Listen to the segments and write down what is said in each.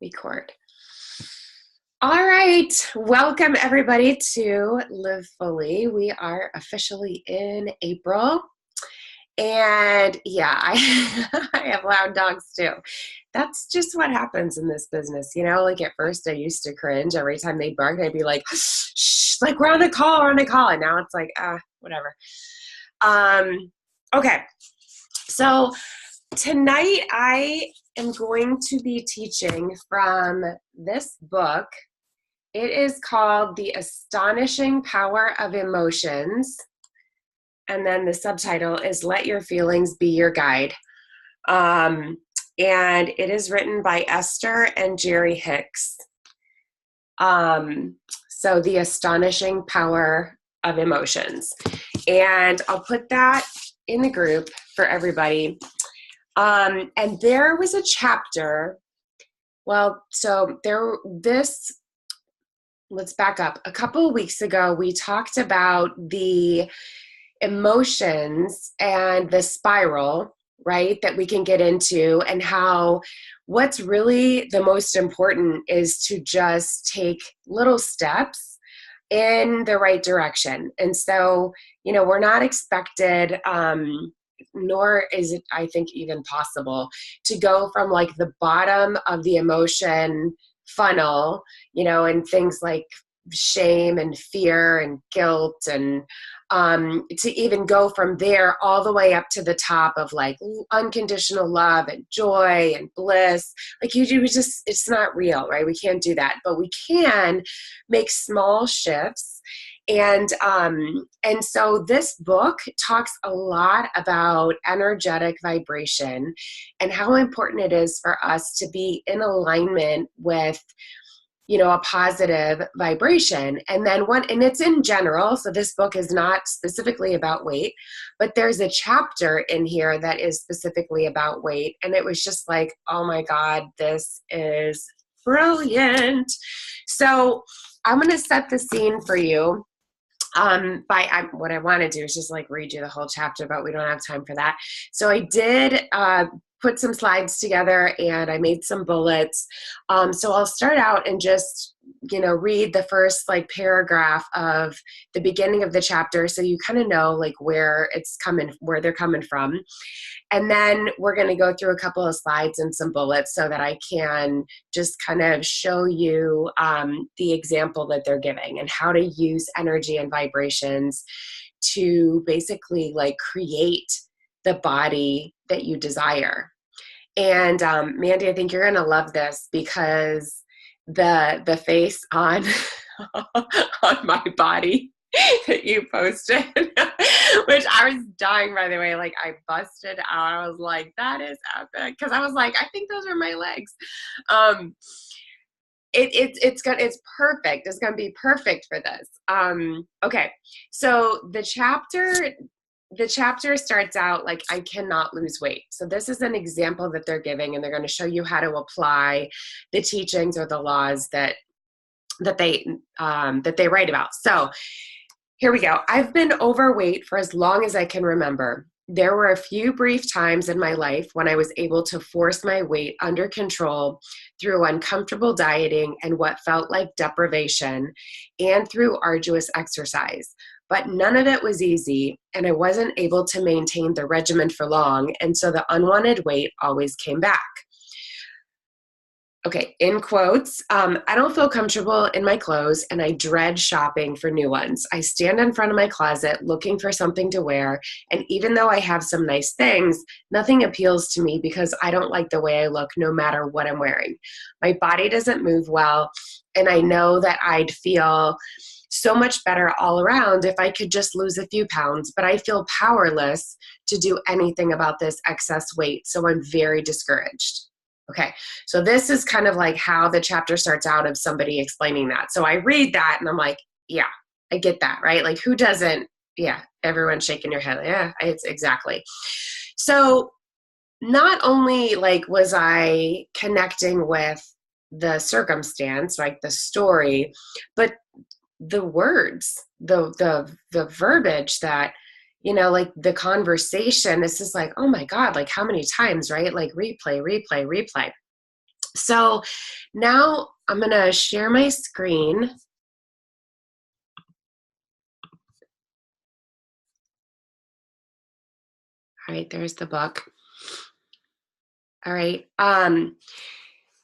Record. All right, welcome everybody to LiveFULLy. We are officially in April, and yeah, I have loud dogs too. That's just what happens in this business, you know. Like at first, I used to cringe every time they barked. I'd be like, "Shh!" Like we're on a call, we're on a call, and now it's like, whatever. Okay, so tonight I am going to be teaching from this book. It is called The Astonishing Power of Emotions. And then the subtitle is Let Your Feelings Be Your Guide. And it is written by Esther and Jerry Hicks. So The Astonishing Power of Emotions. And I'll put that in the group for everybody. And there was a chapter. Let's back up. A couple of weeks ago, we talked about the emotions and the spiral, right, that we can get into, and how what's really the most important is to just take little steps in the right direction. And so, you know, we're not expected, nor is it, I think, even possible to go from like the bottom of the emotion funnel, you know, and things like shame and fear and guilt, and to even go from there all the way up to the top of like unconditional love and joy and bliss. Like it's not real, right? We can't do that, but we can make small shifts. And so this book talks a lot about energetic vibration and how important it is for us to be in alignment with, you know, a positive vibration. And then and it's in general, so this book is not specifically about weight, but there's a chapter in here that is specifically about weight. And it was just like, oh my God, this is brilliant. So I'm going to set the scene for you. What I want to do is just like read you the whole chapter, but we don't have time for that. So I did put some slides together and I made some bullets. So I'll start out and just, you know, read the first like paragraph of the beginning of the chapter, so you kind of know like where they're coming from. And then we're going to go through a couple of slides and some bullets so that I can just kind of show you the example that they're giving and how to use energy and vibrations to basically like create the body that you desire. And Mandy, I think you're going to love this because the face on on my body that you posted, which I was dying, by the way, like I busted out. I was like, that is epic. Cause I was like, I think those are my legs. It's perfect. It's going to be perfect for this. Okay. So the chapter starts out like, I cannot lose weight. So this is an example that they're giving, and they're going to show you how to apply the teachings or the laws that they write about. So here we go. I've been overweight for as long as I can remember. There were a few brief times in my life when I was able to force my weight under control through uncomfortable dieting and what felt like deprivation, and through arduous exercise. But none of it was easy, and I wasn't able to maintain the regimen for long, and so the unwanted weight always came back. Okay, in quotes, I don't feel comfortable in my clothes, and I dread shopping for new ones. I stand in front of my closet looking for something to wear, and even though I have some nice things, nothing appeals to me because I don't like the way I look no matter what I'm wearing. My body doesn't move well, and I know that I'd feel so much better all around if I could just lose a few pounds, but I feel powerless to do anything about this excess weight, so I'm very discouraged. Okay, so this is kind of like how the chapter starts out, of somebody explaining that. So I read that and I'm like, yeah, I get that, right? Like who doesn't? Yeah, everyone's shaking your head. Yeah, it's exactly. So not only like was I connecting with the circumstance, like the story, but the words, the verbiage that, you know, like the conversation, this is like, oh my God, like how many times, right? Like replay. So now I'm going to share my screen. All right, there's the book. All right.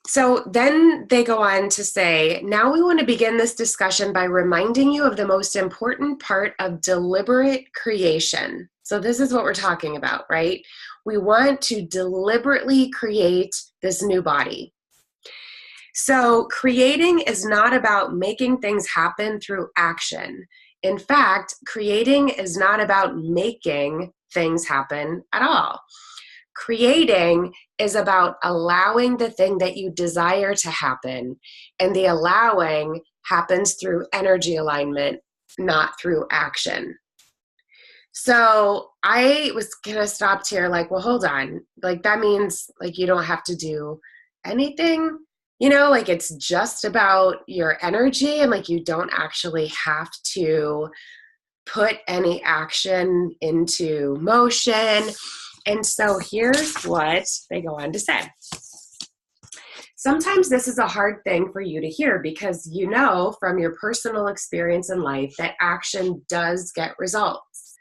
So then they go on to say, now we want to begin this discussion by reminding you of the most important part of deliberate creation. So this is what we're talking about, right? We want to deliberately create this new body. So creating is not about making things happen through action. In fact, creating is not about making things happen at all. Creating is about allowing the thing that you desire to happen, and the allowing happens through energy alignment, not through action. So I was kind of stopped here like, well, hold on. Like, that means like you don't have to do anything, like it's just about your energy, and like you don't actually have to put any action into motion. And so here's what they go on to say. Sometimes this is a hard thing for you to hear because you know from your personal experience in life that action does get results.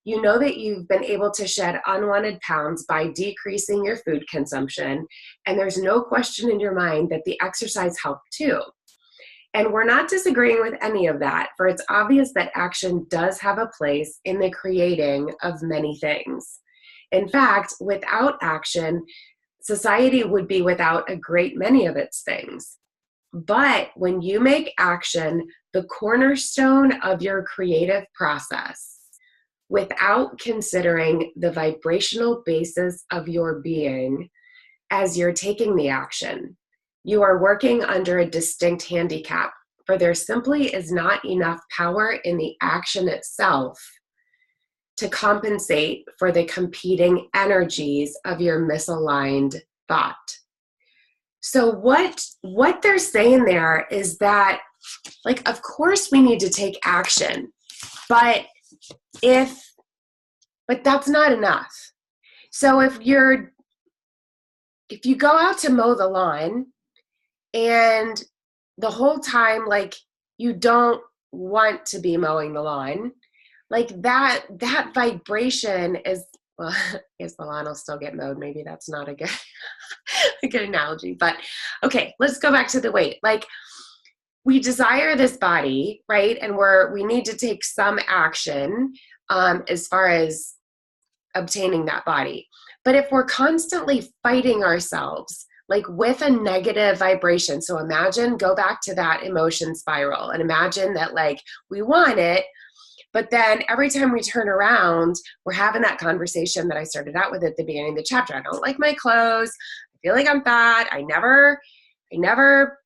You know that you've been able to shed unwanted pounds by decreasing your food consumption, and there's no question in your mind that the exercise helped too. And we're not disagreeing with any of that, for it's obvious that action does have a place in the creating of many things. In fact, without action, society would be without a great many of its things. But when you make action the cornerstone of your creative process, without considering the vibrational basis of your being as you're taking the action, you are working under a distinct handicap, for there simply is not enough power in the action itself to compensate for the competing energies of your misaligned thought. So what they're saying there is that, like, of course we need to take action, but that's not enough. So if you go out to mow the lawn and the whole time, like, you don't want to be mowing the lawn, like that vibration is, well, I guess the lawn will still get mowed. Maybe that's not a good, a good analogy, but okay, let's go back to the weight. Like, we desire this body, right? And we need to take some action as far as obtaining that body. But if we're constantly fighting ourselves, like with a negative vibration, so go back to that emotion spiral and imagine that, like, we want it, but then every time we turn around, we're having that conversation that I started out with at the beginning of the chapter. I don't like my clothes. I feel like I'm fat. I never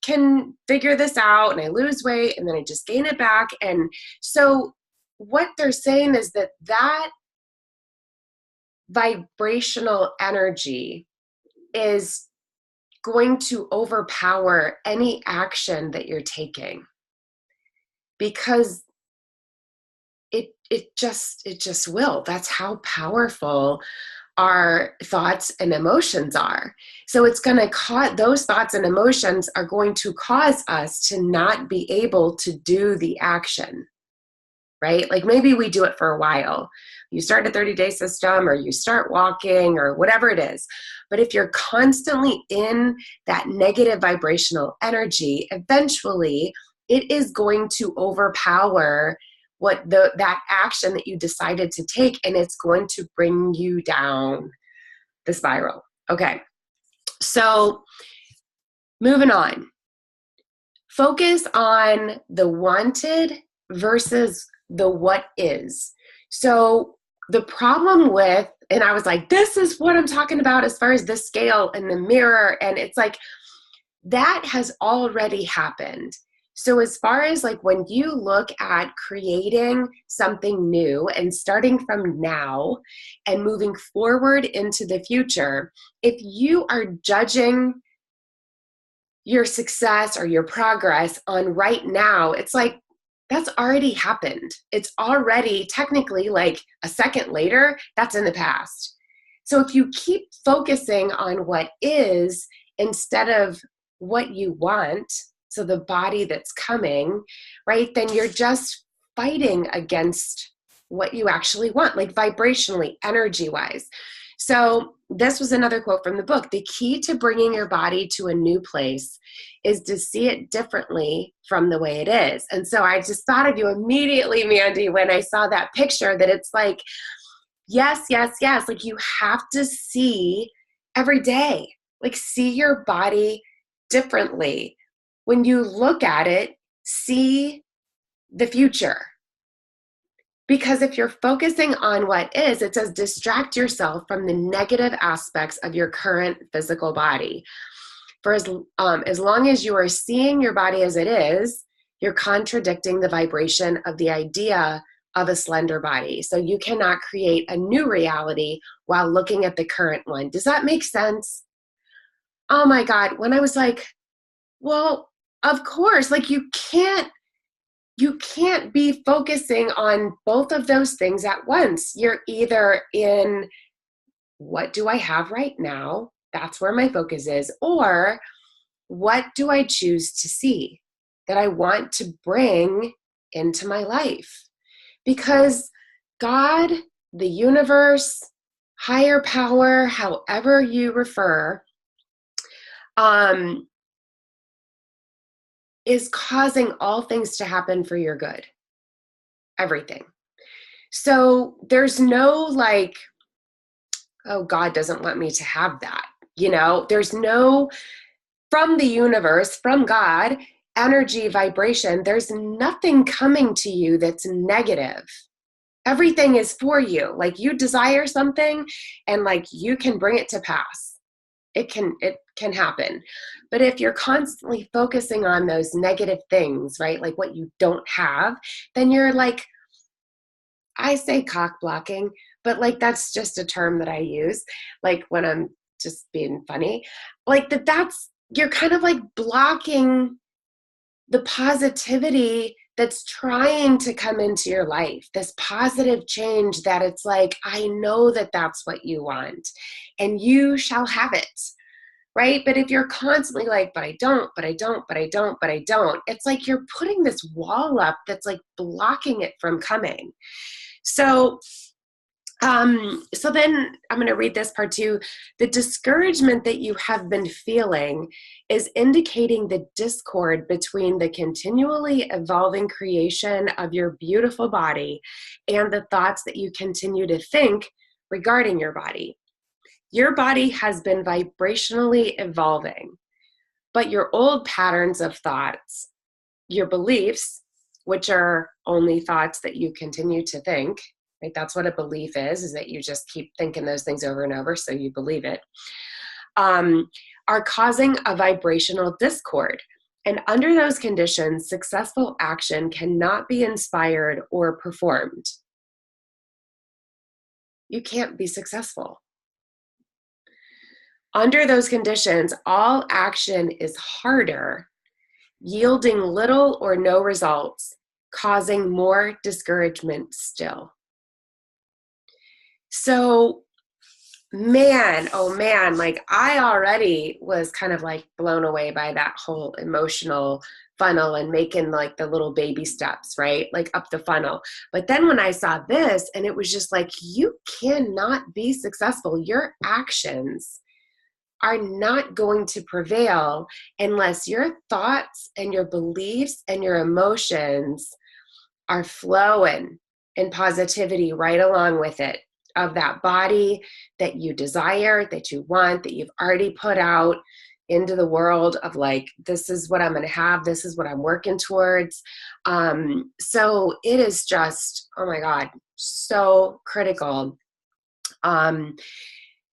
can figure this out, and I lose weight and then I just gain it back. And so what they're saying is that vibrational energy is going to overpower any action that you're taking, because it just will. That's how powerful our thoughts and emotions are. So it's going to cause, those thoughts and emotions are going to cause us to not be able to do the action, right? Like, maybe we do it for a while. You start a 30-day system, or you start walking, or whatever it is. But if you're constantly in that negative vibrational energy, eventually it is going to overpower that action that you decided to take, and it's going to bring you down the spiral. Okay, so moving on. Focus on the wanted versus the what is. So the problem with, and I was like, this is what I'm talking about as far as the scale and the mirror, and it's like, that has already happened. So as far as, like, when you look at creating something new and starting from now and moving forward into the future, if you are judging your success or your progress on right now, it's like, that's already happened. It's already technically, like, a second later, that's in the past. So if you keep focusing on what is, instead of what you want, so the body that's coming, right, then you're just fighting against what you actually want, like vibrationally, energy-wise. So this was another quote from the book. The key to bringing your body to a new place is to see it differently from the way it is. And so I just thought of you immediately, Mandy, when I saw that picture, that it's like, yes, yes, yes. Like you have to see every day, like see your body differently. When you look at it, see the future. Because if you're focusing on what is, it says distract yourself from the negative aspects of your current physical body. For as long as you are seeing your body as it is, you're contradicting the vibration of the idea of a slender body. So you cannot create a new reality while looking at the current one. Does that make sense? Oh my God. When I was like, well, of course, like you can't be focusing on both of those things at once. You're either in, what do I have right now? That's where my focus is. Or what do I choose to see that I want to bring into my life? Because God, the universe, higher power, however you refer, is causing all things to happen for your good. Everything. So there's no like, oh, God doesn't want me to have that. You know, there's no, from the universe, from God, energy, vibration, there's nothing coming to you that's negative. Everything is for you. Like you desire something and like you can bring it to pass. It can happen. But if you're constantly focusing on those negative things, right? Like what you don't have, then you're like, I say cock blocking, but like that's just a term that I use, like when I'm just being funny, like that's, you're kind of like blocking the positivity that's trying to come into your life, this positive change that it's like, I know that that's what you want and you shall have it, right? But if you're constantly like, but I don't, but I don't, but I don't, but I don't, it's like you're putting this wall up that's like blocking it from coming. So then I'm going to read this part too. The discouragement that you have been feeling is indicating the discord between the continually evolving creation of your beautiful body and the thoughts that you continue to think regarding your body. Your body has been vibrationally evolving, but your old patterns of thoughts, your beliefs, which are only thoughts that you continue to think, right? That's what a belief is that you just keep thinking those things over and over, so you believe it, are causing a vibrational discord. And under those conditions, successful action cannot be inspired or performed. You can't be successful. Under those conditions, all action is harder, yielding little or no results, causing more discouragement still. So, man, oh man, like I already was kind of like blown away by that whole emotional funnel and making like the little baby steps, right? Like up the funnel. But then when I saw this, and it was just like, you cannot be successful. Your actions are not going to prevail unless your thoughts and your beliefs and your emotions are flowing in positivity right along with it, of that body that you desire, that you want, that you've already put out into the world of like, this is what I'm going to have. This is what I'm working towards. So it is just, oh my God, so critical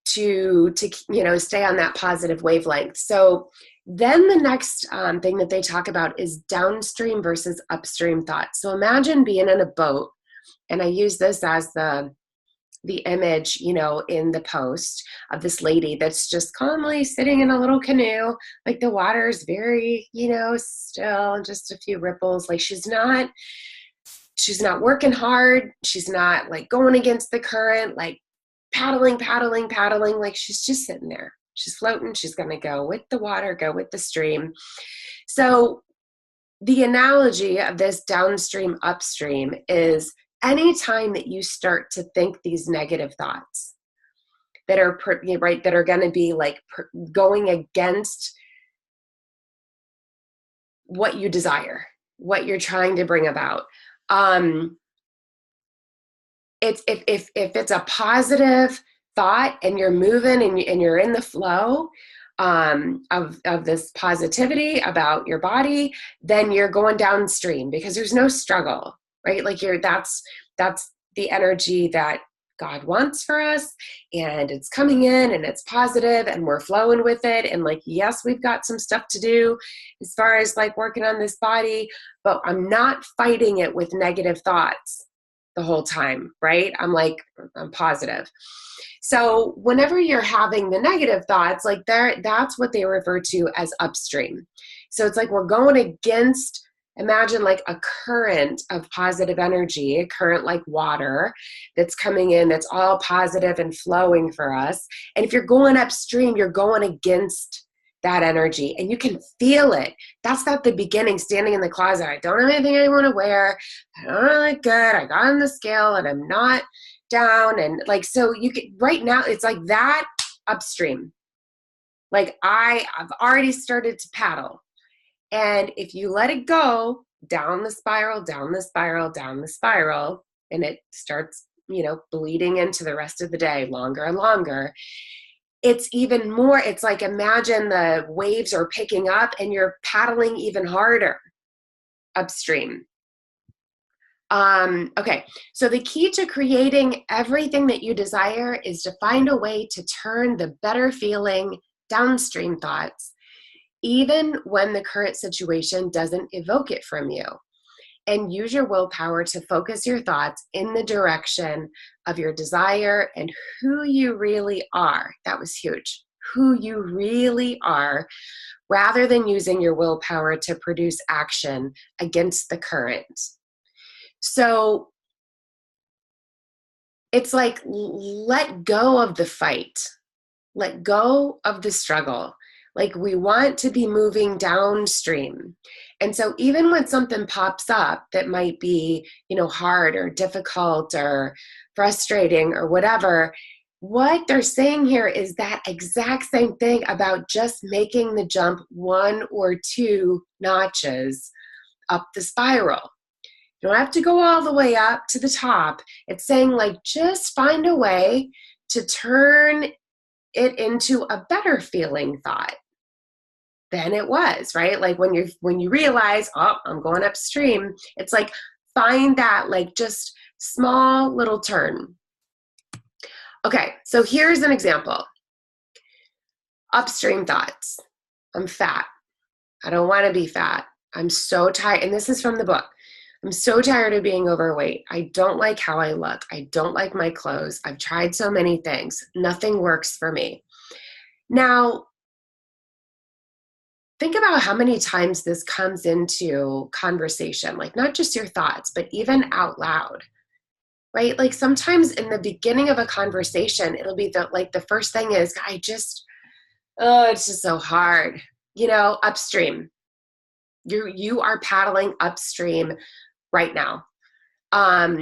to stay on that positive wavelength. So then the next thing that they talk about is downstream versus upstream thoughts. So imagine being in a boat, and I use this as the image, in the post of this lady that's just calmly sitting in a little canoe. Like the water is very, still, just a few ripples. Like she's not working hard. She's not like going against the current, like paddling. Like she's just sitting there, She's floating. She's going to go with the water, go with the stream. So the analogy of this downstream, upstream is anytime that you start to think these negative thoughts that are right, that are going to be like going against what you desire, what you're trying to bring about. It's if it's a positive thought and you're moving and you're in the flow of this positivity about your body, then you're going downstream because there's no struggle, right? Like that's the energy that God wants for us, and it's coming in and it's positive and we're flowing with it. And like, yes, we've got some stuff to do as far as like working on this body, but I'm not fighting it with negative thoughts the whole time, right? I'm positive. So whenever you're having the negative thoughts, like that's what they refer to as upstream. So it's like we're going against, imagine like a current of positive energy, a current like water that's coming in, that's all positive and flowing for us. And if you're going upstream, you're going against that energy and you can feel it. That's not the beginning, standing in the closet. I don't have anything I want to wear. I don't really look good. I got on the scale and I'm not down. And like, so you can, right now, it's like that upstream. Like I've already started to paddle. And if you let it go down the spiral, down the spiral, down the spiral, and it starts, bleeding into the rest of the day, longer and longer, it's even more, it's like, imagine the waves are picking up and you're paddling even harder upstream. Okay, so the key to creating everything that you desire is to find a way to turn the better feeling downstream thoughts, even when the current situation doesn't evoke it from you. And use your willpower to focus your thoughts in the direction of your desire and who you really are. That was huge. Who you really are, rather than using your willpower to produce action against the current. So it's like, let go of the fight. Let go of the struggle. Like, we want to be moving downstream. And so even when something pops up that might be, hard or difficult or frustrating or whatever, what they're saying here is that exact same thing about just making the jump 1 or 2 notches up the spiral. You don't have to go all the way up to the top. It's saying, like, just find a way to turn it into a better feeling thought than it was, right? Like when you realize, oh, I'm going upstream, it's like, find that like just small little turn. Okay, so here's an example. Upstream thoughts. I'm fat. I don't want to be fat. I'm so tired. And this is from the book. I'm so tired of being overweight. I don't like how I look. I don't like my clothes. I've tried so many things. Nothing works for me. Now, think about how many times this comes into conversation, like not just your thoughts, but even out loud, right? Like sometimes in the beginning of a conversation, it'll be the first thing is, it's just so hard, upstream. You are paddling upstream right now. I'm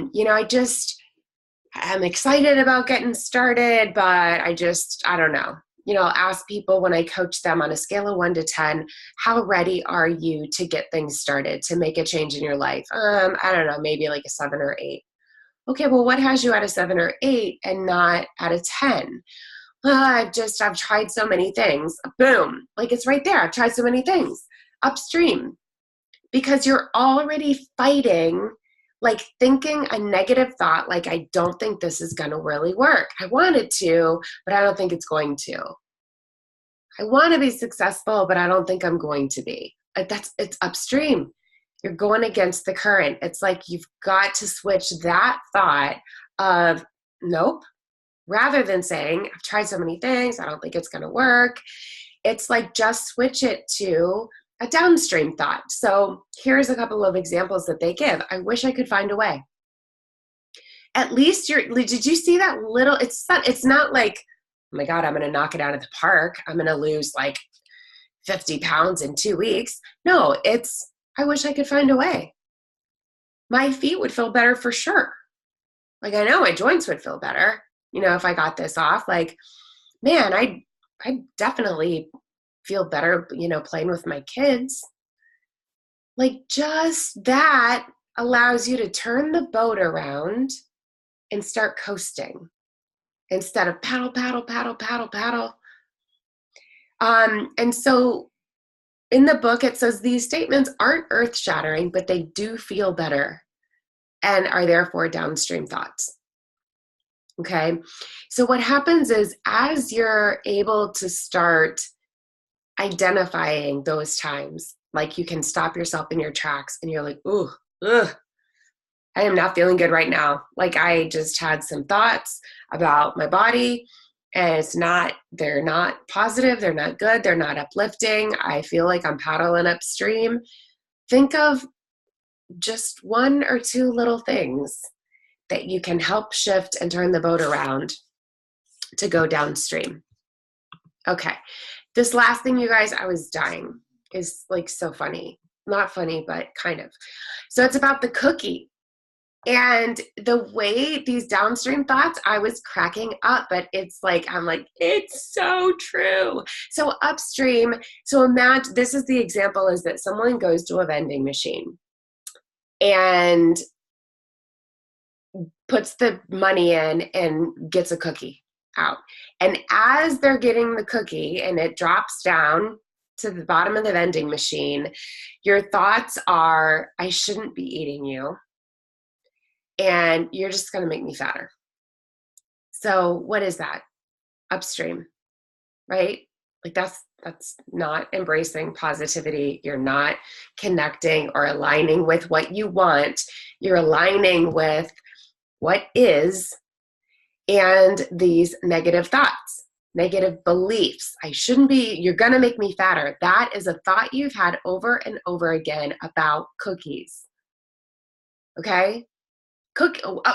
excited about getting started, but I don't know. I'll ask people when I coach them on a scale of 1 to 10, how ready are you to get things started, to make a change in your life? I don't know, maybe like a 7 or 8. Okay, well, what has you at a 7 or 8 and not at a 10? I've tried so many things. Boom, like it's right there. I've tried so many things. Upstream, because you're already fighting, like thinking a negative thought, like, I don't think this is going to really work. I want it to, but I don't think it's going to. I want to be successful, but I don't think I'm going to be. It's upstream. You're going against the current. It's like you've got to switch that thought of nope, rather than saying, I've tried so many things, I don't think it's going to work. It's like just switch it to a downstream thought. So here's a couple of examples that they give. I wish I could find a way. At least did you see that little, it's not like oh my God, I'm going to knock it out of the park. I'm going to lose like 50 pounds in 2 weeks. No, it's, I wish I could find a way. My feet would feel better for sure. Like, I know my joints would feel better, if I got this off. Like, man, I definitely feel better, playing with my kids. Like, just that allows you to turn the boat around and start coasting instead of paddle, paddle, paddle, paddle, paddle. And so in the book, it says these statements aren't earth-shattering, but they do feel better and are therefore downstream thoughts. Okay? So what happens is, as you're able to start identifying those times, like you can stop yourself in your tracks and you're like, ooh, ugh, I am not feeling good right now. Like, I just had some thoughts about my body and they're not positive, they're not good, they're not uplifting. I feel like I'm paddling upstream. Think of just one or two little things that you can help shift and turn the boat around to go downstream. Okay. This last thing, you guys, I was dying, is like so funny. Not funny, but kind of. So it's about the cookie. And the way these downstream thoughts, I was cracking up, but it's like, I'm like, it's so true. So upstream, so imagine, this is the example, is that someone goes to a vending machine and puts the money in and gets a cookie out. And as they're getting the cookie and it drops down to the bottom of the vending machine, your thoughts are, I shouldn't be eating you. And you're just going to make me fatter. So what is that? Upstream, right? Like, that's not embracing positivity. You're not connecting or aligning with what you want. You're aligning with what is, and these negative thoughts, negative beliefs. I shouldn't be, you're going to make me fatter. That is a thought you've had over and over again about cookies. Okay?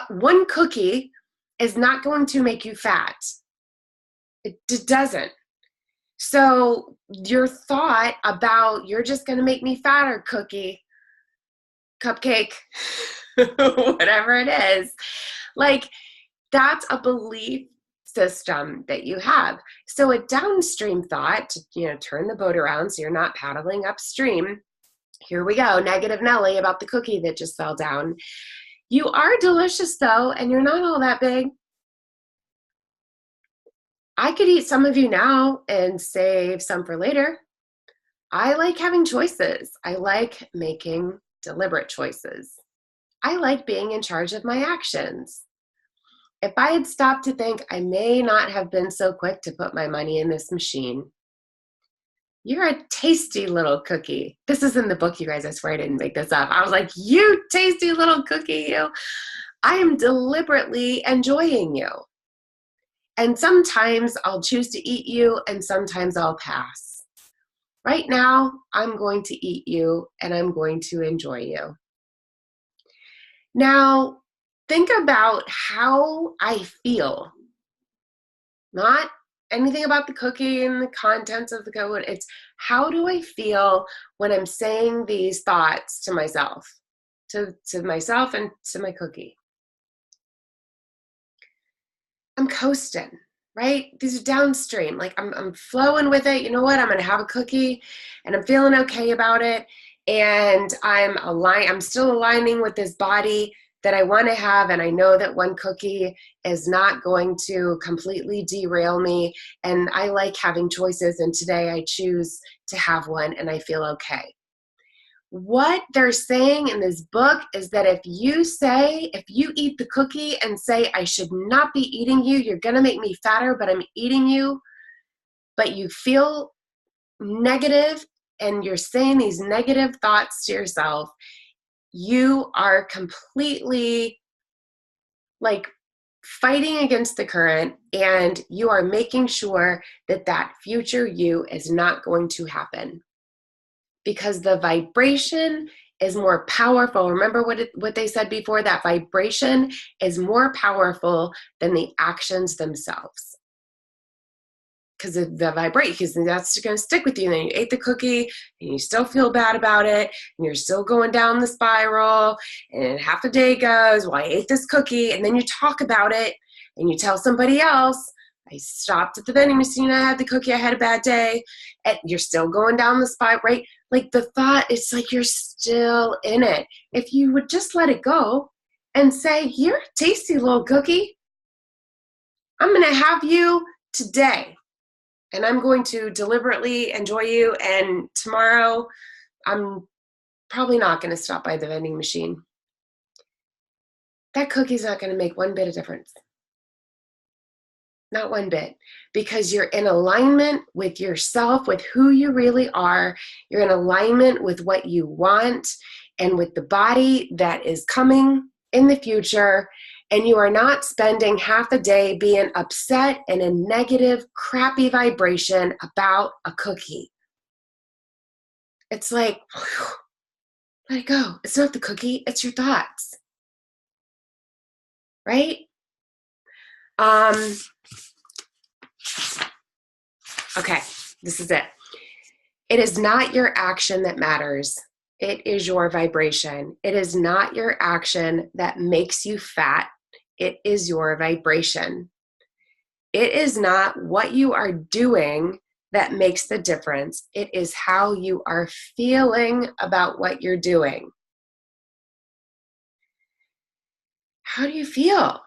One cookie is not going to make you fat. It doesn't. So your thought about, you're just going to make me fatter, cookie, cupcake, whatever it is, like, that's a belief system that you have. So a downstream thought, turn the boat around so you're not paddling upstream. Here we go, negative Nelly about the cookie that just fell down. You are delicious though, and you're not all that big. I could eat some of you now and save some for later. I like having choices. I like making deliberate choices. I like being in charge of my actions. If I had stopped to think, I may not have been so quick to put my money in this machine. You're a tasty little cookie. This is in the book, you guys. I swear I didn't make this up. I was like, you tasty little cookie, you. I am deliberately enjoying you. And sometimes I'll choose to eat you, and sometimes I'll pass. Right now, I'm going to eat you, and I'm going to enjoy you. Now, think about how I feel. Not anything about the cookie and the contents of the code. It's, how do I feel when I'm saying these thoughts to myself, to myself and to my cookie? I'm coasting, right? These are downstream. Like, I'm flowing with it. You know what? I'm going to have a cookie and I'm feeling okay about it. And I'm still aligning with this body that I want to have. And I know that one cookie is not going to completely derail me. And I like having choices. And today I choose to have one and I feel okay. What they're saying in this book is that if you eat the cookie and say, I should not be eating you, you're going to make me fatter, but I'm eating you, but you feel negative and you're saying these negative thoughts to yourself, you are completely like fighting against the current, and you are making sure that that future you is not going to happen. Because the vibration is more powerful. Remember what they said before, that vibration is more powerful than the actions themselves. because of the vibration, that's going to stick with you. And then you ate the cookie and you still feel bad about it, and you're still going down the spiral, and half a day goes, well, I ate this cookie, and then you talk about it and you tell somebody else, I stopped at the vending machine, I had the cookie, I had a bad day, and you're still going down the spiral, right? Like the thought, it's like you're still in it. If you would just let it go and say, you're a tasty little cookie, I'm going to have you today. And I'm going to deliberately enjoy you. And tomorrow, I'm probably not going to stop by the vending machine. That cookie's not going to make one bit of difference. Not one bit. Because you're in alignment with yourself, with who you really are. You're in alignment with what you want and with the body that is coming in the future. And you are not spending half a day being upset and a negative, crappy vibration about a cookie. It's like, whew, let it go. It's not the cookie, it's your thoughts. Right? Okay, this is it. It is not your action that matters. It is your vibration. It is not your action that makes you fat. It is your vibration. It is not what you are doing that makes the difference. It is how you are feeling about what you're doing. How do you feel?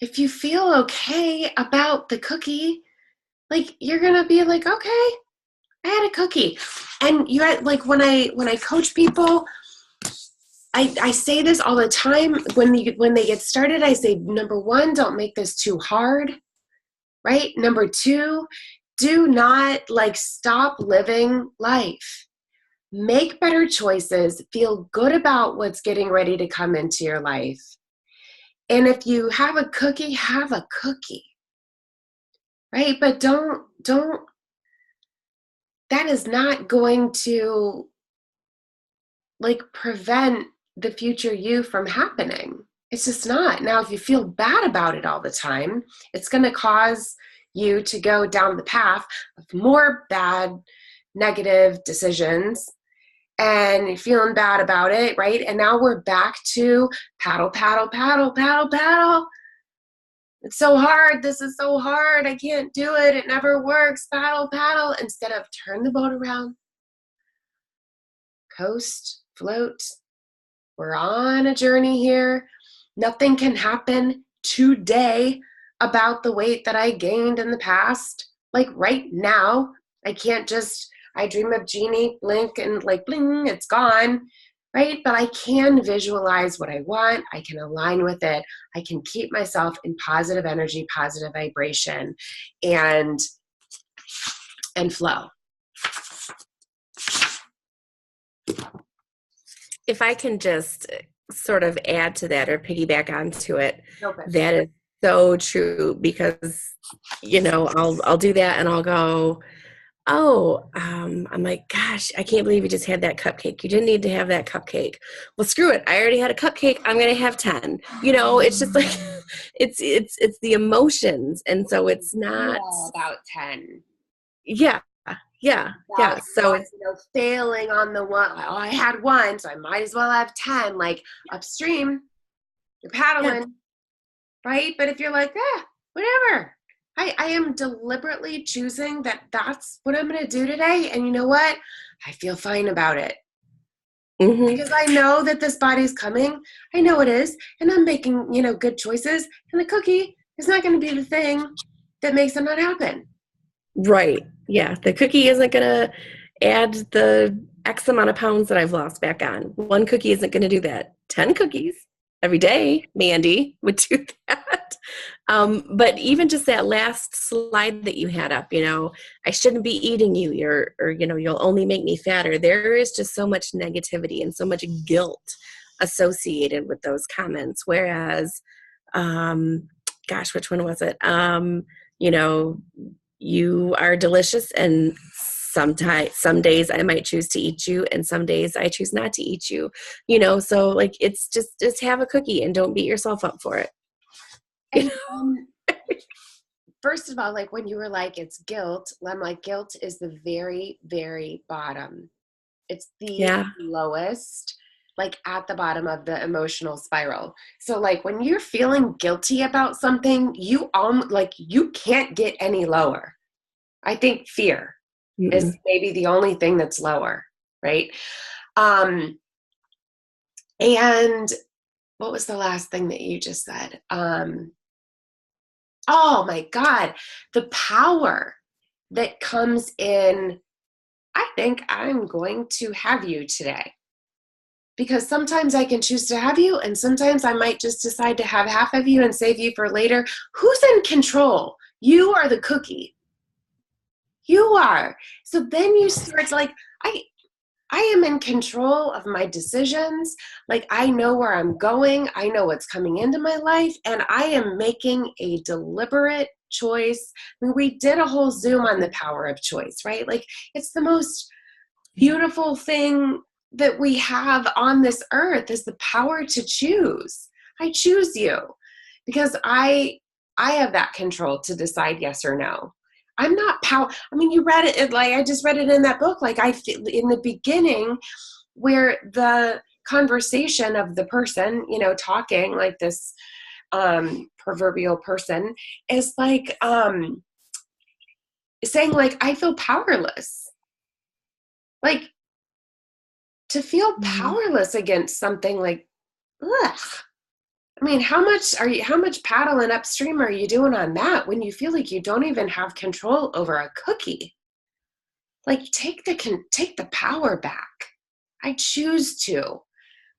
If you feel okay about the cookie, like you're gonna be like, okay, I had a cookie. And you had, like, when I coach people, I say this all the time. When they get started, I say, number one, don't make this too hard, right? Number two, do not stop living life. Make better choices. Feel good about what's getting ready to come into your life. And if you have a cookie, have a cookie, right? But don't, that is not going to prevent the future you from happening. It's just not. Now, if you feel bad about it all the time, it's going to cause you to go down the path of more bad, negative decisions, and you're feeling bad about it, right? And now we're back to paddle, paddle, paddle, paddle, paddle. It's so hard. This is so hard. I can't do it. It never works. Paddle, paddle. Instead of turn the boat around, coast, float. We're on a journey here. Nothing can happen today about the weight that I gained in the past. Like right now, I can't just, I dream of Jeannie, blink, and bling, it's gone, right? But I can visualize what I want. I can align with it. I can keep myself in positive energy, positive vibration, and flow. If I can just sort of add to that or piggyback onto it, Okay. That is so true, because, I'll do that and I'll go, I'm like, gosh, I can't believe you just had that cupcake. You didn't need to have that cupcake. Well, screw it. I already had a cupcake. I'm going to have 10. It's just like, it's the emotions. And so it's not about 10. Yeah. Yeah. Yeah. So it's, failing on the one. Oh, I had one, so I might as well have 10. Upstream, you're paddling, right? But if you're like, whatever. I am deliberately choosing that that's what I'm going to do today. And you know what? I feel fine about it. Mm-hmm. Because I know that this body's coming. I know it is. And I'm making, good choices. And the cookie is not going to be the thing that makes them not happen. Right. Yeah. The cookie isn't going to add the X amount of pounds that I've lost back on. One cookie isn't going to do that. 10 cookies every day, Mandy, would do that. But even just that last slide that you had up, I shouldn't be eating you, you'll only make me fatter. There is just so much negativity and so much guilt associated with those comments. Whereas, which one was it? You are delicious, and some days I might choose to eat you, and some days I choose not to eat you, so it's just have a cookie and don't beat yourself up for it. first of all, like when you were like, it's guilt, I'm like, guilt is the very, very bottom. It's the Yeah. lowest, like at the bottom of the emotional spiral. So like when you're feeling guilty about something, like you can't get any lower. I think fear is Mm-mm. maybe the only thing that's lower, right? Um, and what was the last thing that you just said? Oh my God, the power that comes in, I think I'm going to have you today. Because sometimes I can choose to have you, and sometimes I might just decide to have half of you and save you for later. Who's in control? You are the cookie. You are. So then you start like, I am in control of my decisions. Like I know where I'm going. I know what's coming into my life. And I am making a deliberate choice. I mean, we did a whole Zoom on the power of choice, right? Like it's the most beautiful thing that we have on this earth is the power to choose. I choose you because I have that control to decide yes or no. I'm not I mean, you read it like I just read it in that book. Like I feel in the beginning where the conversation of the person, you know, talking like this proverbial person is like saying like I feel powerless. Like to feel Mhm. powerless against something like, ugh. I mean, how much paddling upstream are you doing on that when you feel like you don't even have control over a cookie? Like take the power back. I choose to,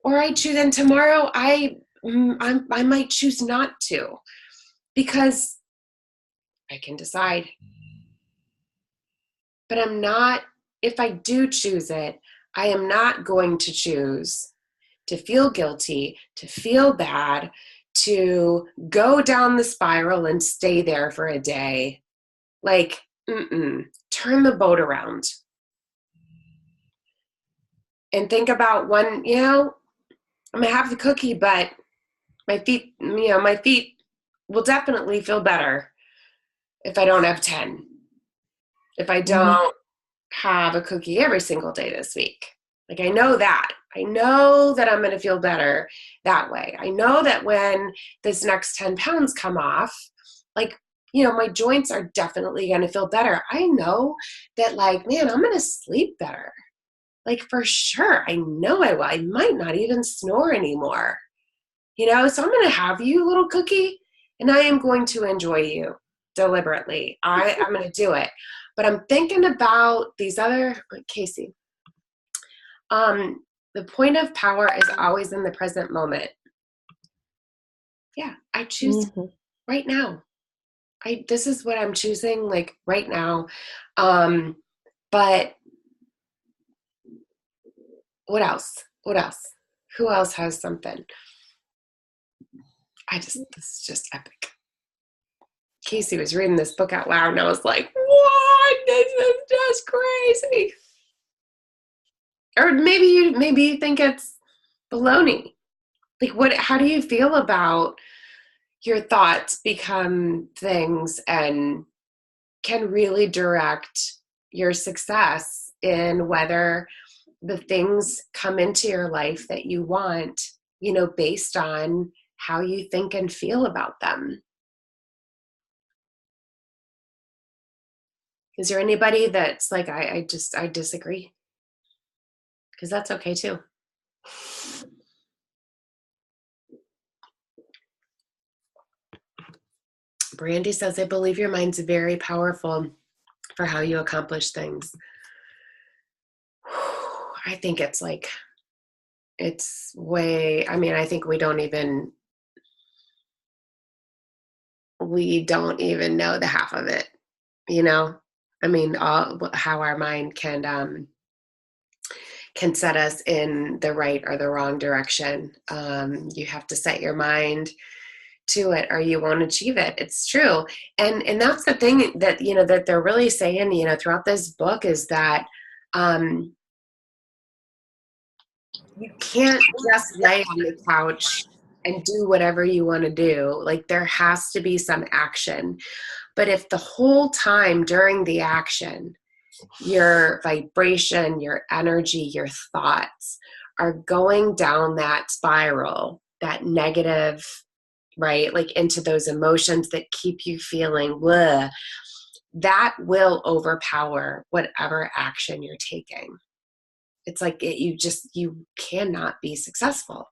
or I choose, and tomorrow I might choose not to because I can decide. But I'm not, if I do choose it, I am not going to choose to feel guilty, to feel bad, to go down the spiral and stay there for a day. Like, turn the boat around and think about one, you know, I'm gonna have the cookie, but my feet will definitely feel better if I don't have 10, if I Mhm. don't have a cookie every single day this week. Like, I know that. I know that I'm going to feel better that way. I know that when this next 10 pounds come off, like, you know, my joints are definitely going to feel better. I know that, like, man, I'm going to sleep better. Like, for sure. I know I will. I might not even snore anymore. You know, so I'm going to have you, little cookie, and I am going to enjoy you deliberately. I'm going to do it. But I'm thinking about these other, Casey, the point of power is always in the present moment. Yeah, I choose Mhm. right now. This is what I'm choosing, like right now. Um, but what else? What else? Who else has something? This is just epic. Casey was reading this book out loud, and I was like, "What? This is just crazy." Or maybe you think it's baloney. Like, what? How do you feel about your thoughts become things and can really direct your success in whether the things come into your life that you want, you know, based on how you think and feel about them? Is there anybody that's like, I disagree? Because that's okay too. Brandy says, I believe your mind's very powerful for how you accomplish things. I think it's like, it's way, I mean, I think we don't even know the half of it, you know? I mean, how our mind can set us in the right or the wrong direction. You have to set your mind to it or you won't achieve it. It's true. And that's the thing that, you know, that they're really saying, you know, throughout this book is that um, you can't just lay on the couch and do whatever you want to do. Like there has to be some action. But if the whole time during the action, your vibration, your energy, your thoughts are going down that spiral, that negative, right? Like into those emotions that keep you feeling bleh, that will overpower whatever action you're taking. It's like you cannot be successful.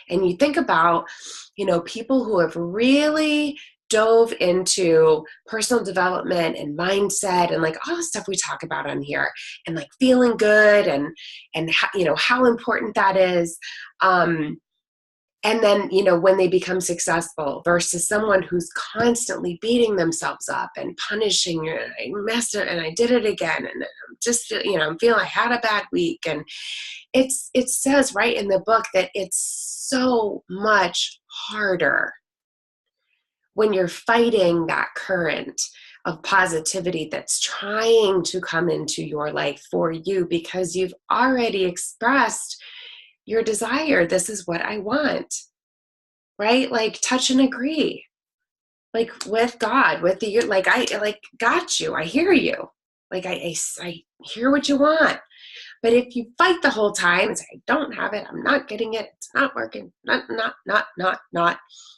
And you think about, people who have really dove into personal development and mindset and like all the stuff we talk about on here, and like feeling good and how important that is. And then, when they become successful versus someone who's constantly beating themselves up and punishing, I messed it and I did it again. And I'm just, I'm feeling I had a bad week. And it says right in the book that it's so much harder when you're fighting that current of positivity that's trying to come into your life for you, because you've already expressed your desire. This is what I want, right? Like touch and agree, like with God, with the, like, I like got you. I hear you. Like I hear what you want. But if you fight the whole time and say, I don't have it, I'm not getting it, it's not working, not,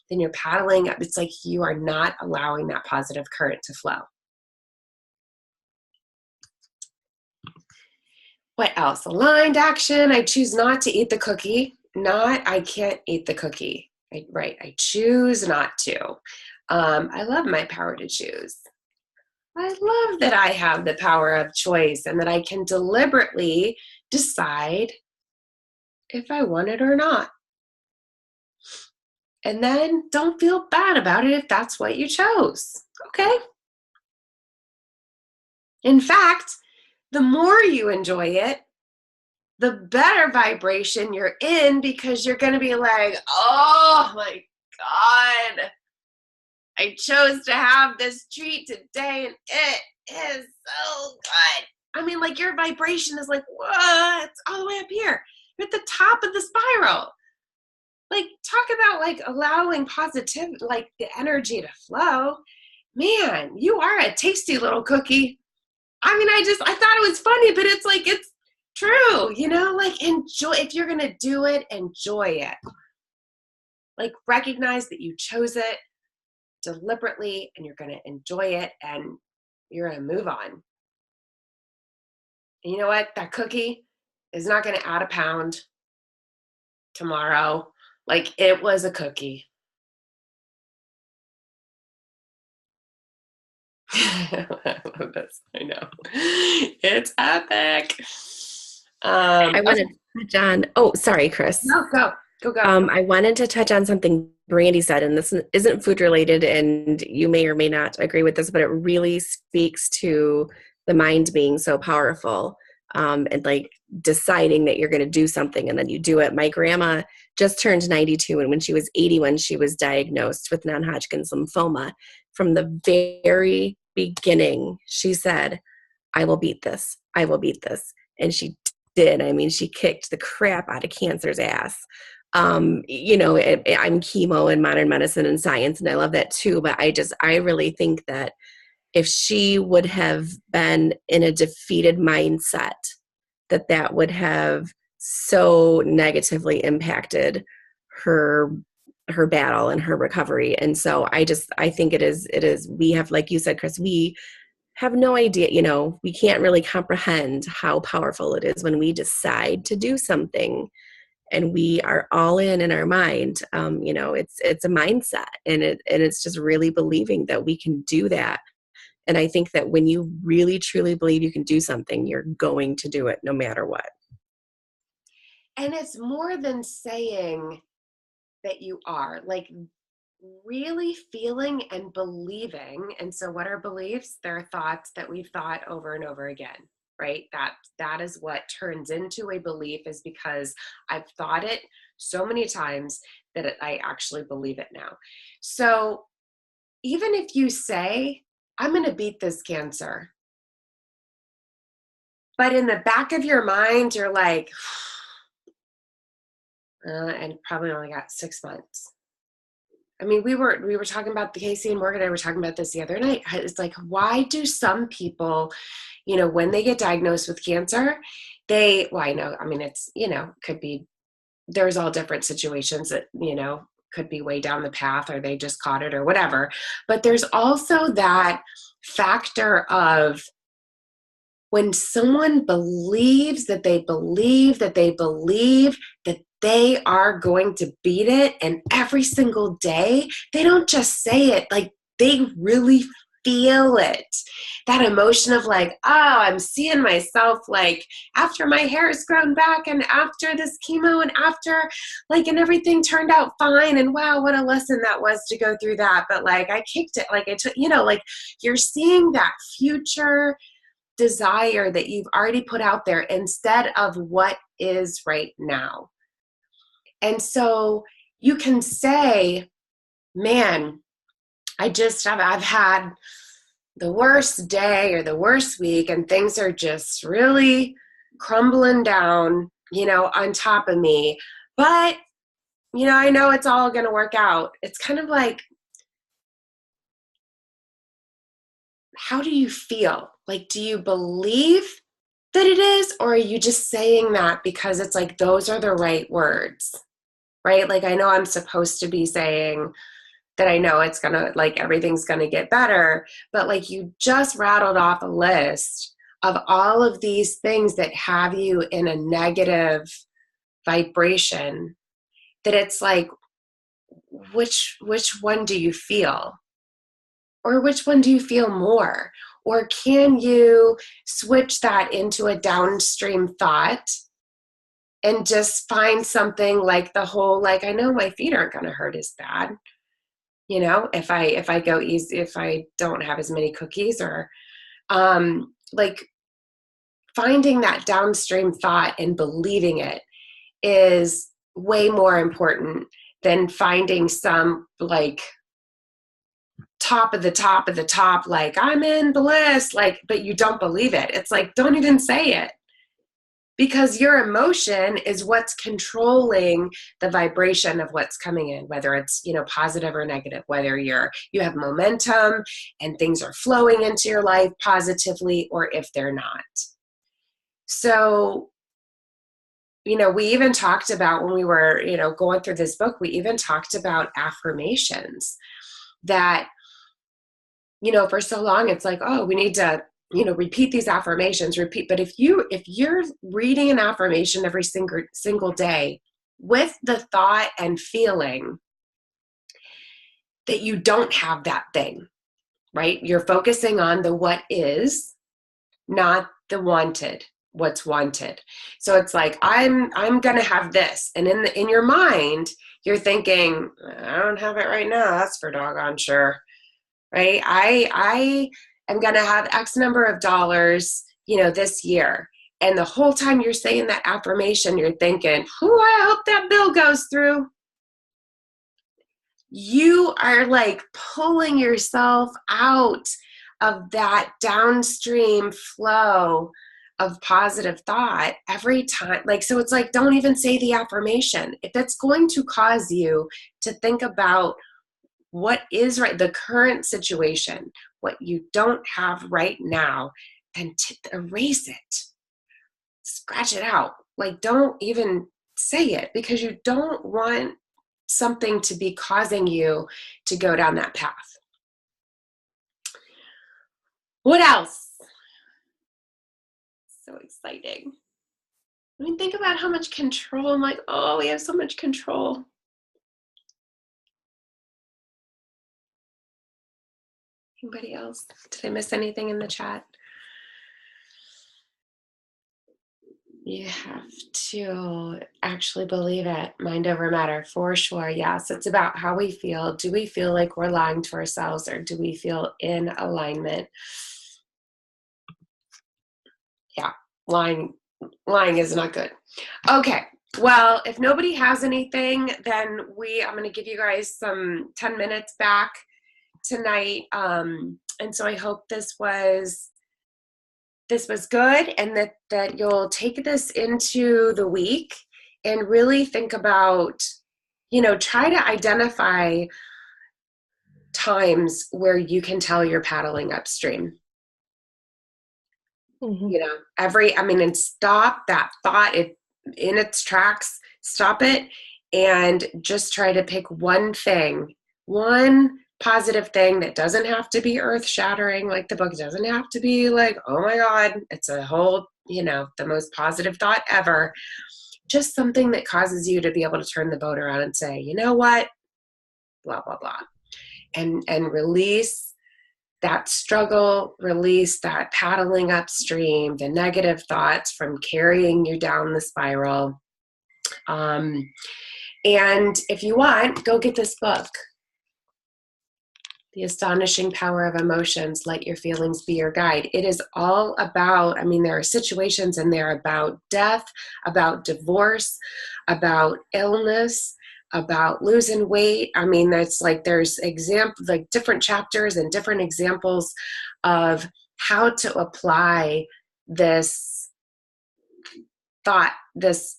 then you're paddling up. It's like you are not allowing that positive current to flow. What else? Aligned action. I choose not to eat the cookie. Not, I can't eat the cookie. I choose not to. I love my power to choose. I love that I have the power of choice and that I can deliberately decide if I want it or not. And then don't feel bad about it if that's what you chose. Okay? In fact, the more you enjoy it, the better vibration you're in, because you're going to be like, oh my God, I chose to have this treat today and it is so good. I mean, like your vibration is like, what? It's all the way up here. You're at the top of the spiral. Like, talk about like allowing positive, like the energy to flow. Man, you are a tasty little cookie. I mean, I thought it was funny, but it's like, it's true, like enjoy. If you're going to do it, enjoy it. Like recognize that you chose it deliberately and you're going to enjoy it and you're going to move on. And you know what? That cookie is not going to add a pound tomorrow. Like, it was a cookie. I love this. I know. It's epic. I wanted to touch on, oh, sorry, Chris. No, go. I wanted to touch on something Brandy said, and this isn't food related, and you may or may not agree with this, but it really speaks to the mind being so powerful, and like deciding that you're going to do something and then you do it. My grandma just turned 92, and when she was 81, she was diagnosed with non-Hodgkin's lymphoma. From the very beginning, she said, I will beat this. I will beat this. And she did. I mean, she kicked the crap out of cancer's ass. I'm chemo and modern medicine and science, and I love that too. But I really think that if she would have been in a defeated mindset, that would have so negatively impacted her battle and her recovery. And so I think it is, we have, like you said, Chris, we have no idea, we can't really comprehend how powerful it is when we decide to do something and we are all in our mind. It's a mindset, and it's just really believing that we can do that. And I think that when you really truly believe you can do something, you're going to do it no matter what. And it's more than saying that you are, like really feeling and believing. And so what are beliefs? They're thoughts that we've thought over and over again, right? That is what turns into a belief, is because I've thought it so many times that I actually believe it now. So even if you say, I'm going to beat this cancer, but in the back of your mind, you're like, and probably only got 6 months. I mean, we were talking about Casey and Morgan and I were talking about this the other night. It's like, why do some people, when they get diagnosed with cancer, I know, I mean, it's, could be, there's all different situations that, could be way down the path or they just caught it or whatever. But there's also that factor of when someone believes that they believe that they believe that they are going to beat it, and every single day, they don't just say it, like they really feel it. That emotion of like, oh, I'm seeing myself like after my hair is grown back and after this chemo and after like, and everything turned out fine. And wow, what a lesson that was to go through that. But like, I kicked it, like I took, like you're seeing that future desire that you've already put out there instead of what is right now. And so you can say, man, I've had the worst day or the worst week and things are just really crumbling down, on top of me. But, I know it's all going to work out. It's kind of like, how do you feel? Like, do you believe that it is, or are you just saying that because it's like those are the right words, right? Like, I know I'm supposed to be saying that I know it's gonna, like, everything's gonna get better, but like you just rattled off a list of all of these things that have you in a negative vibration, that it's like, which one do you feel? Or which one do you feel more? Or can you switch that into a downstream thought and just find something like the whole, like, I know my feet aren't going to hurt as bad, if I go easy, if I don't have as many cookies, or like finding that downstream thought and believing it is way more important than finding some like top of the top of the top, like I'm in bliss, like, but you don't believe it. It's like, don't even say it, because your emotion is what's controlling the vibration of what's coming in, whether it's, positive or negative, whether you have momentum and things are flowing into your life positively, or if they're not. So, we even talked about when we were, going through this book, we even talked about affirmations that, for so long, it's like, oh, we need to, repeat these affirmations, But if you're reading an affirmation every single day with the thought and feeling that you don't have that thing, right? You're focusing on the what is, not the wanted, what's wanted. So it's like, I'm going to have this. And in your mind, you're thinking, I don't have it right now. That's for doggone sure. Right? I am going to have X number of dollars, this year. And the whole time you're saying that affirmation, you're thinking, I hope that bill goes through. You are like pulling yourself out of that downstream flow of positive thought every time. Like, so it's like, don't even say the affirmation. If it's going to cause you to think about what is right, the current situation, what you don't have right now, then erase it. Scratch it out. Like, don't even say it, because you don't want something to be causing you to go down that path. What else? So exciting. I mean, think about how much control. I'm like, oh, we have so much control. Anybody else? Did I miss anything in the chat? You have to actually believe it. Mind over matter, for sure. Yes, it's about how we feel. Do we feel like we're lying to ourselves, or do we feel in alignment? Yeah, lying is not good. Okay. Well, if nobody has anything, then I'm going to give you guys some 10 minutes back tonight. And so I hope this was good, and that you'll take this into the week and really think about, try to identify times where you can tell you're paddling upstream. Mm-hmm. And stop that thought in its tracks, stop it, and just try to pick one thing, one positive thing that doesn't have to be earth shattering, like the book doesn't have to be like, oh my God, it's a whole, the most positive thought ever. Just something that causes you to be able to turn the boat around and say, you know what, blah, blah, blah. And release that struggle, release that paddling upstream, the negative thoughts from carrying you down the spiral. And if you want, go get this book, The Astonishing Power of Emotions, Let Your Feelings Be Your Guide. It is all about, there are situations in there about death, about divorce, about illness, about losing weight. That's like there's different chapters and different examples of how to apply this thought, this,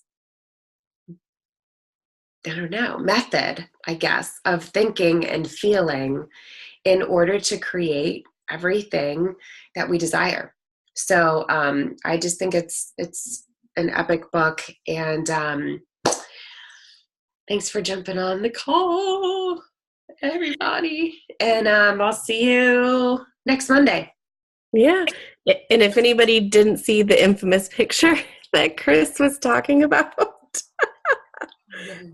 method, I guess, of thinking and feeling in order to create everything that we desire. So I just think it's an epic book, and thanks for jumping on the call, everybody. And I'll see you next Monday. Yeah. And if anybody didn't see the infamous picture that Chris was talking about,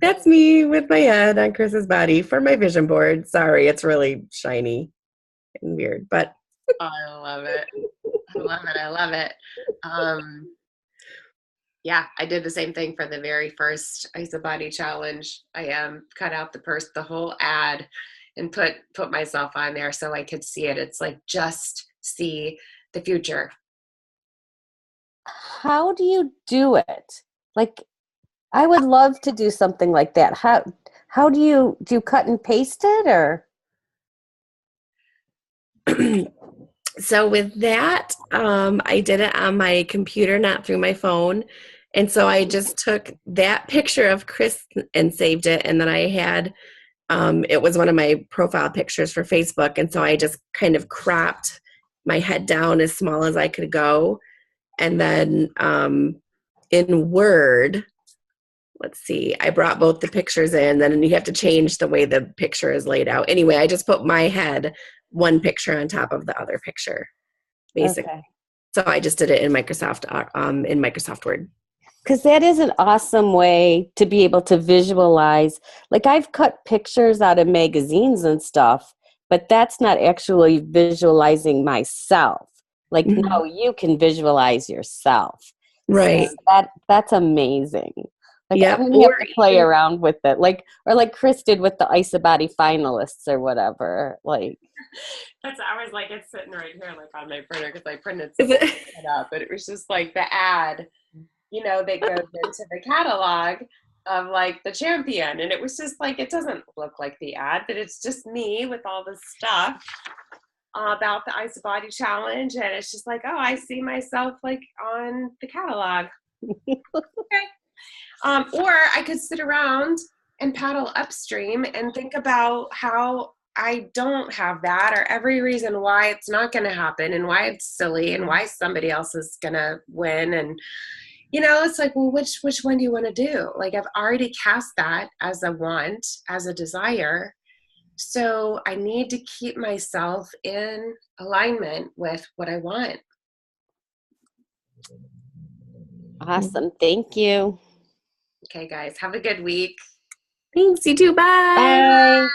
that's me with my head on Chris's body for my vision board. Sorry, it's really shiny and weird, but I love it. I love it. Yeah, I did the same thing for the very first Body Challenge. I cut out the whole ad and put myself on there so I could see it. It's like, just see the future. How do you do it? Like, I would love to do something like that. How do you cut and paste it, or? So with that, I did it on my computer, not through my phone. And so I just took that picture of Chris and saved it. And then I had, it was one of my profile pictures for Facebook. And so I just kind of cropped my head down as small as I could go. And then in Word, let's see, I brought both the pictures in, then you have to change the way the picture is laid out. Anyway, I just put my head, one picture on top of the other picture, basically. Okay. So I just did it in Microsoft Word. Because that is an awesome way to be able to visualize. Like, I've cut pictures out of magazines and stuff, but that's not actually visualizing myself. Like, mm-hmm. No, you can visualize yourself. Right. So that's amazing. Like, yep. I'm going to have to play around with it. Like Chris did with the IsaBody finalists or whatever. Like, that's, I was like, it's sitting right here, like on my printer, because I printed it up, but it was just like the ad, that goes into the catalog of like the champion. And it was just like, it doesn't look like the ad, but it's just me with all this stuff about the IsaBody Challenge. And it's just like, oh, I see myself like on the catalog. Okay. Or I could sit around and paddle upstream and think about how I don't have that, or every reason why it's not going to happen, and why it's silly, and why somebody else is going to win. And, it's like, well, which one do you want to do? Like, I've already cast that as a want, as a desire. So I need to keep myself in alignment with what I want. Awesome. Thank you. Okay, guys, have a good week. Thanks, you too. Bye. Bye.